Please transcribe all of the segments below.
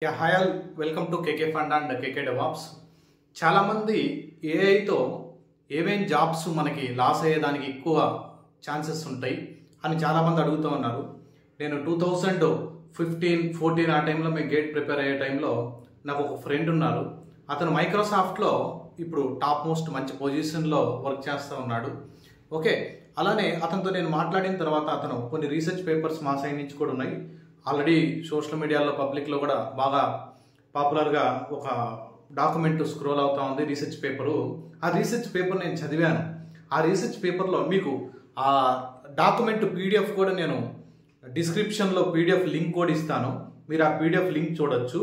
Hi all, welcome to KK fund and KK DevOps. చాలామంది ఏఐతో ఏమేం jobs మనకి loss అయ్యేదానికి ఎక్కువ ఛాన్సెస్ ఉంటాయి అని చాలామంది అడుగుతూ ఉన్నారు. నేను 2015-14 ఆ టైంలో మేము గేట్ ప్రిపేర్ అయ్యే టైంలో నాకు ఒక ఫ్రెండ్ ఉన్నారు. అతను మైక్రోసాఫ్ట్లో ఇప్పుడు టాప్ మోస్ట్ మంచి పొజిషన్లో వర్క్ చేస్తూ ఉన్నాడు. ఓకే, అలానే అతనితో నేను మాట్లాడిన తర్వాత అతను కొన్ని రీసెర్చ్ పేపర్స్ మా సైడ్ నుంచి కూడా ఉన్నాయి. ఆల్రెడీ సోషల్ మీడియాలో పబ్లిక్లో కూడా బాగా పాపులర్గా ఒక డాక్యుమెంట్ స్క్రోల్ అవుతా ఉంది, రీసెర్చ్ పేపరు. ఆ రీసెర్చ్ పేపర్ నేను చదివాను. ఆ రీసెర్చ్ పేపర్లో మీకు ఆ డాక్యుమెంట్ పీడిఎఫ్ కూడా నేను డిస్క్రిప్షన్లో పీడిఎఫ్ లింక్ కూడా ఇస్తాను. మీరు ఆ పీడిఎఫ్ లింక్ చూడొచ్చు.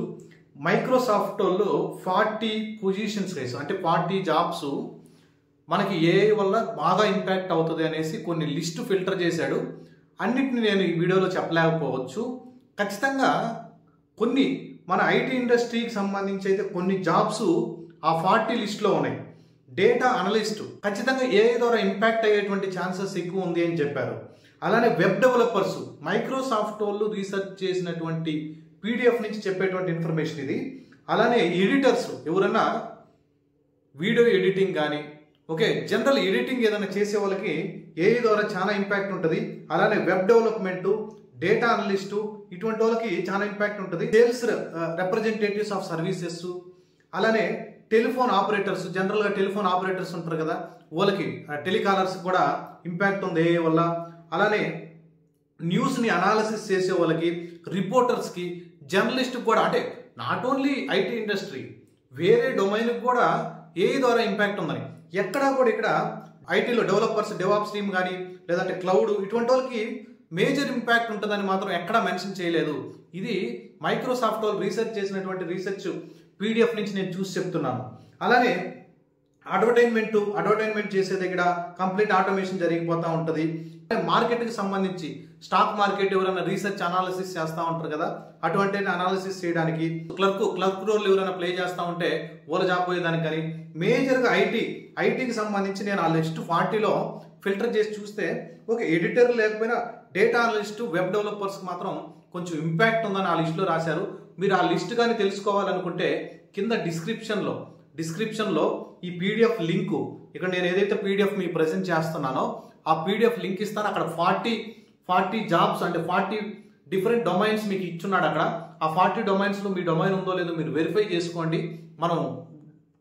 మైక్రోసాఫ్ట్ వాళ్ళు 40 పొజిషన్స్ వేసి అంటే 40 జాబ్స్ మనకి ఏ వల్ల బాగా ఇంపాక్ట్ అవుతుంది అనేసి కొన్ని లిస్ట్ ఫిల్టర్ చేశాడు. అన్నిటిని నేను ఈ వీడియోలో చెప్పలేకపోవచ్చు. ఖచ్చితంగా కొన్ని మన ఐటీ ఇండస్ట్రీకి సంబంధించి అయితే కొన్ని జాబ్స్ ఆ 40 లిస్ట్లో ఉన్నాయి. డేటా అనలిస్ట్ ఖచ్చితంగా ఏ ద్వారా ఇంపాక్ట్ అయ్యేటువంటి ఛాన్సెస్ ఎక్కువ ఉంది అని చెప్పారు. అలానే వెబ్ డెవలపర్స్ మైక్రోసాఫ్ట్ వాళ్ళు రీసెర్చ్ చేసినటువంటి పీడిఎఫ్ నుంచి చెప్పేటువంటి ఇన్ఫర్మేషన్ ఇది. అలానే ఎడిటర్స్ ఎవరన్నా వీడియో ఎడిటింగ్ కానీ ఓకే జనరల్ ఎడిటింగ్ ఏదైనా చేసే వాళ్ళకి ఏఐ ద్వారా చాలా ఇంపాక్ట్ ఉంటుంది. అలానే వెబ్ డెవలప్మెంటు, డేటా అనలిస్టు ఇటువంటి వాళ్ళకి చాలా ఇంపాక్ట్ ఉంటుంది. సేల్స్ రిప్రజెంటేటివ్స్ ఆఫ్ సర్వీసెస్, అలానే టెలిఫోన్ ఆపరేటర్స్, జనరల్గా టెలిఫోన్ ఆపరేటర్స్ ఉంటారు కదా, వాళ్ళకి టెలికాలర్స్ కూడా ఇంపాక్ట్ ఉంది ఏఐ వల్ల. అలానే న్యూస్ని అనాలిసిస్ చేసే వాళ్ళకి, రిపోర్టర్స్కి, జర్నలిస్ట్కి కూడా, అంటే నాట్ ఓన్లీ ఐటీ ఇండస్ట్రీ వేరే డొమైన్కి కూడా ఏఐ ద్వారా ఇంపాక్ట్ ఉందని ఎక్కడా కూడా ఇక్కడ ఐటీలో డెవలపర్స్, డెవాప్స్ టీమ్ కానీ లేదంటే క్లౌడ్ ఇటువంటి వాళ్ళకి మేజర్ ఇంపాక్ట్ ఉంటుందని మాత్రం ఎక్కడా మెన్షన్ చేయలేదు. ఇది మైక్రోసాఫ్ట్ వాళ్ళు రీసెర్చ్ చేసినటువంటి రీసెర్చ్ పీడిఎఫ్ నుంచి నేను చూసి చెప్తున్నాను. అలానే అడ్వర్టైన్మెంట్ చేసే దగ్గర కంప్లీట్ ఆటోమేషన్ జరిగిపోతూ ఉంటుంది. మార్కెట్కి సంబంధించి స్టాక్ మార్కెట్ ఎవరైనా రీసెర్చ్ అనాలిసిస్ చేస్తూ ఉంటారు కదా, అటువంటి అనాలిసిస్ చేయడానికి క్లర్క్ రోల్ ఎవరైనా ప్లే చేస్తూ ఉంటే వాళ్ళ జాబ్ పోయేదానికి. కానీ మేజర్గా ఐటీకి సంబంధించి నేను ఆ లిస్ట్ 40లో ఫిల్టర్ చేసి చూస్తే ఒక ఎడిటర్ లేకపోయినా డేటా అనలిస్ట్, వెబ్ డెవలపర్స్కి మాత్రం కొంచెం ఇంపాక్ట్ ఉందని ఆ లిస్టులో రాశారు. మీరు ఆ లిస్ట్ కానీ తెలుసుకోవాలనుకుంటే కింద డిస్క్రిప్షన్లో ఈ పీడిఎఫ్ లింకు, ఇక్కడ నేను ఏదైతే పీడిఎఫ్ మీకు ప్రజెంట్ చేస్తున్నానో ఆ పీడిఎఫ్ లింక్ ఇస్తాను. అక్కడ 40 జాబ్స్ అంటే 40 డిఫరెంట్ డొమైన్స్ మీకు ఇచ్చున్నాడు. అక్కడ ఆ 40 డొమైన్స్లో మీ డొమైన్ ఉందో లేదో మీరు వెరిఫై చేసుకోండి మనం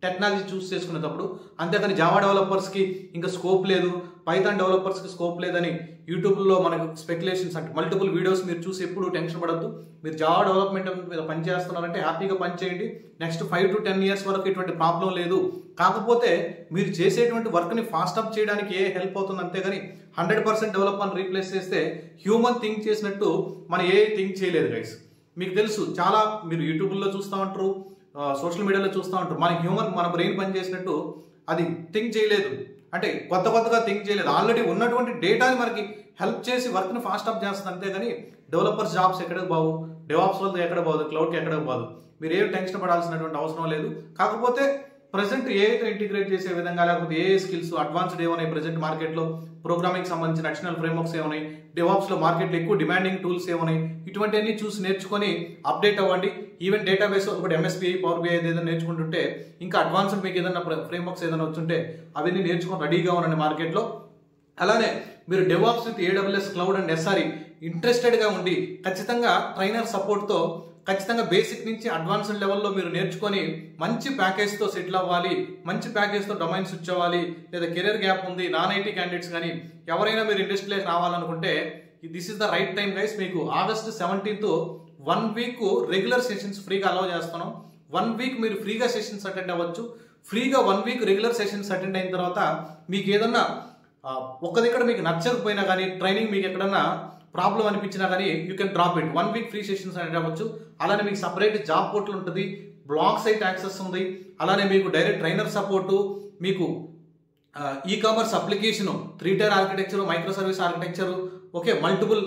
టెక్నాలజీ చూస్ చేసుకునేటప్పుడు. అంతేకాని జావా డెవలపర్స్కి ఇంకా స్కోప్ లేదు, పైథాన్ డెవలపర్స్కి స్కోప్ లేదని యూట్యూబ్లో మనకు స్పెక్యులేషన్స్ అంటే మల్టిపుల్ వీడియోస్ మీరు చూసి ఎప్పుడు టెన్షన్ పడద్దు. మీరు జావా డెవలప్మెంట్ మీద పని చేస్తున్నారంటే హ్యాపీగా పని చేయండి. నెక్స్ట్ 5 to 10 years వరకు ఎటువంటి ప్రాబ్లం లేదు. కాకపోతే మీరు చేసేటువంటి వర్క్ని ఫాస్ట్ అప్ చేయడానికి ఏ హెల్ప్ అవుతుంది, అంతేగాని 100% డెవలప్మెంట్ రీప్లేస్ చేస్తే హ్యూమన్ థింక్ చేసినట్టు మన ఏ థింక్ చేయలేదు గైస్. మీకు తెలుసు, చాలా మీరు యూట్యూబ్లో చూస్తూ ఉంటారు, సోషల్ మీడియాలో చూస్తూ ఉంటారు. మన బ్రెయిన్ పని చేసినట్టు అది థింక్ చేయలేదు, అంటే కొత్తగా థింక్ చేయలేదు. ఆల్రెడీ ఉన్నటువంటి డేటాని మనకి హెల్ప్ చేసి వర్క్ని ఫాస్ట్ అప్ చేస్తుంది. అంతేగాని డెవలపర్స్ జాబ్స్ ఎక్కడికి బాగు, డెవాప్స్ వాళ్ళతో ఎక్కడ బాదు, క్లౌడ్కి ఎక్కడ బాదు. మీరు ఏం టెన్షన్ పడాల్సినటువంటి అవసరం లేదు. కాకపోతే ప్రజెంట్ ఏఐతో ఇంటిగ్రేట్ చేసే విధంగా, లేకపోతే ఏ స్కిల్స్ అడ్వాన్స్డ్ ఏమన్నాయి ప్రజెంట్ మార్కెట్లో, ప్రోగ్రామింగ్ సంబంధించిన అడిషనల్ ఫ్రేమ్వర్క్స్ ఏమన్నాయి, డెవాప్స్లో మార్కెట్లో ఎక్కువ డిమాండింగ్ టూల్స్ ఏమన్నాయి, ఇటువంటివన్నీ చూసి నేర్చుకొని అప్డేట్ అవ్వండి. ఈవెన్ డేటాబేస్ ఒకటి MSBI, Power BI ఏదైనా నేర్చుకుంటుంటే, ఇంకా అడ్వాన్స్డ్ మీకు ఏదైనా ఫ్రేమ్వర్క్స్ ఏదైనా వచ్చుంటే అవన్నీ నేర్చుకొని రెడీగా ఉండండి మార్కెట్లో. అలానే మీరు DevOps with AWS, cloud and SRE ఇంట్రెస్టెడ్గా ఉండి ఖచ్చితంగా ట్రైనర్ సపోర్ట్తో ఖచ్చితంగా బేసిక్ నుంచి అడ్వాన్స్డ్ లెవెల్లో మీరు నేర్చుకొని మంచి ప్యాకేజ్తో సెటిల్ అవ్వాలి, మంచి ప్యాకేజ్తో డొమైన్ స్విచ్ అవ్వాలి. లేదా కెరీర్ గ్యాప్ ఉంది, నాన్ ఐటీ క్యాండిడేట్స్ కానీ ఎవరైనా మీరు ఇండస్ట్రీలోకి రావాలనుకుంటే this is the right time guys. మీకు August 17th 1 week regular sessions ఫ్రీగా అలౌ చేస్తున్నాం. 1 week మీరు ఫ్రీగా సెషన్స్ అటెండ్ అవ్వచ్చు. ఫ్రీగా 1 week రెగ్యులర్ సెషన్స్ అటెండ్ అయిన తర్వాత మీకు ఏదన్నా ఒక్క దగ్గర మీకు నచ్చకపోయినా కానీ, ట్రైనింగ్ మీకు ఎక్కడన్నా ప్రాబ్లం అనిపించినా కానీ you can drop it. 1 week free sessions attend అవ్వచ్చు. అలానే మీకు సపరేట్ జాబ్ పోర్టల్ ఉంటుంది, బ్లాగ్ సైట్ యాక్సెస్ ఉంది. అలానే మీకు డైరెక్ట్ ట్రైనర్ సపోర్టు, మీకు e commerce application, 3-tier architecture, micro service architecture, okay multiple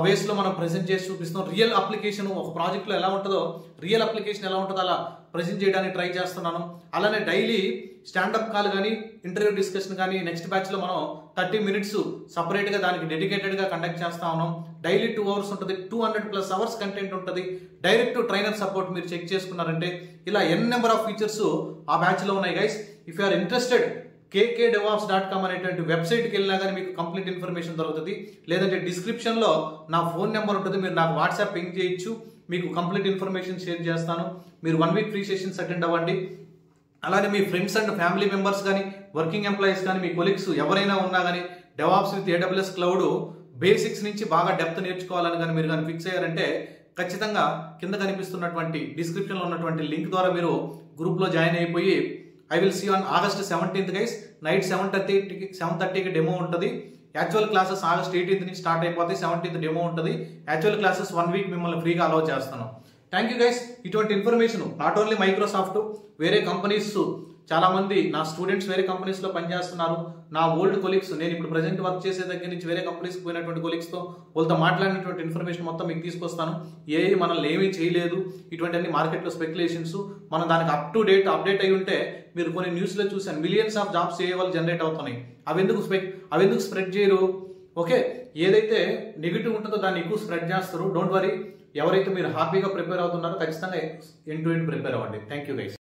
ways లో మనం ప్రెజెంట్ చేసి చూపిస్తాం. రియల్ అప్లికేషన్ ఒక ప్రాజెక్ట్ లో ఎలా ఉంటుందో, రియల్ అప్లికేషన్ ఎలా ఉంటుందో అలా ప్రెజెంట్ చేయడానికి ట్రై చేస్తున్నాను. అలానే డైలీ స్టాండప్ కాల్ కానీ, ఇంటర్వ్యూ డిస్కషన్ కానీ నెక్స్ట్ బ్యాచ్ లో మనం 30 minutes సపరేట్ గా దానికి డెడికేటెడ్ గా కండక్ట్ చేస్తా ఉన్నాం. డైలీ 2 hours ఉంటుంది, 200+ hours కంటెంట్ ఉంటుంది. డైరెక్ట్ ట్రైనర్ సపోర్ట్ మీరు చెక్ చేసుకున్నారంటే ఇలా నెంబర్ ఆఫ్ ఫీచర్స్ ఆ బ్యాచ్ లో ఉన్నాయి guys. If you are interested, kkdevops.com అనేటువంటి వెబ్సైట్కి వెళ్ళినా కానీ మీకు కంప్లీట్ ఇన్ఫర్మేషన్ దొరుకుతుంది. లేదంటే డిస్క్రిప్షన్ లో నా ఫోన్ నెంబర్ ఉంటుంది, మీరు నాకు వాట్సాప్ పింగ్ చేయొచ్చు, మీకు కంప్లీట్ ఇన్ఫర్మేషన్ షేర్ చేస్తాను. మీరు 1 week ఫ్రీ సెషన్స్ అటెండ్ అవ్వండి. అలానే మీ ఫ్రెండ్స్ అండ్ ఫ్యామిలీ మెంబర్స్ కానీ, వర్కింగ్ ఎంప్లాయీస్ కానీ, మీ కొలీగ్స్ ఎవరైనా ఉన్నా కానీ DevOps with AWS cloud basics నుంచి బాగా డెప్త్ నేర్చుకోవాలని కానీ మీరు కానీ ఫిక్స్ అయ్యారంటే ఖచ్చితంగా కింద కనిపిస్తున్నటువంటి డిస్క్రిప్షన్లో ఉన్నటువంటి లింక్ ద్వారా మీరు గ్రూప్లో జాయిన్ అయిపోయి I will see on August 17th guys. Night 7:30కి డెమో ఉంటుంది. యాక్చువల్ క్లాసెస్ August 18th నుంచి స్టార్ట్ అయిపోతాయి. 17th డెమో ఉంటుంది. యాక్చువల్ క్లాసెస్ 1 week మిమ్మల్ని ఫ్రీగా అలౌ చేస్తాను. Thank you guys. ఇటువంటి ఇన్ఫర్మేషన్ నాట్ ఓన్లీ మైక్రోసాఫ్ట్, వేరే కంపెనీస్ చాలా మంది నా స్టూడెంట్స్ వేరే కంపెనీస్ లో పనిచేస్తున్నారు. నా ఓల్డ్ కొలీగ్స్, నేను ఇప్పుడు ప్రెసెంట్ వర్క్ చేసే దగ్గర నుంచి వేరే కంపెనీస్కి పోయినటువంటి కొలీగ్స్ తో వాళ్ళతో మాట్లాడినటువంటి ఇన్ఫర్మేషన్ మొత్తం మీకు తీసుకొస్తాను. మనల్ని ఏమీ చేయలేదు, ఇటువంటి అన్ని మార్కెట్లో స్పెక్యులేషన్స్, మనం దానికి అప్ టు డేట్ అప్డేట్ అయి ఉంటే మీరు కొన్ని న్యూస్లో చూసాను, మిలియన్స్ ఆఫ్ జాబ్స్ వాళ్ళు జనరేట్ అవుతున్నాయి. అవి ఎందుకు స్ప్రెడ్ చేయరు? ఓకే, ఏదైతే నెగిటివ్ ఉంటుందో దాన్ని ఎక్కువ స్ప్రెడ్ చేస్తారు. డోంట్ వరీ, ఎవరైతే మీరు హ్యాపీగా ప్రిపేర్ అవుతున్నారో ఖచ్చితంగా ఎండ్ టు ఎండ్ ప్రిపేర్ అవ్వండి. Thank you guys.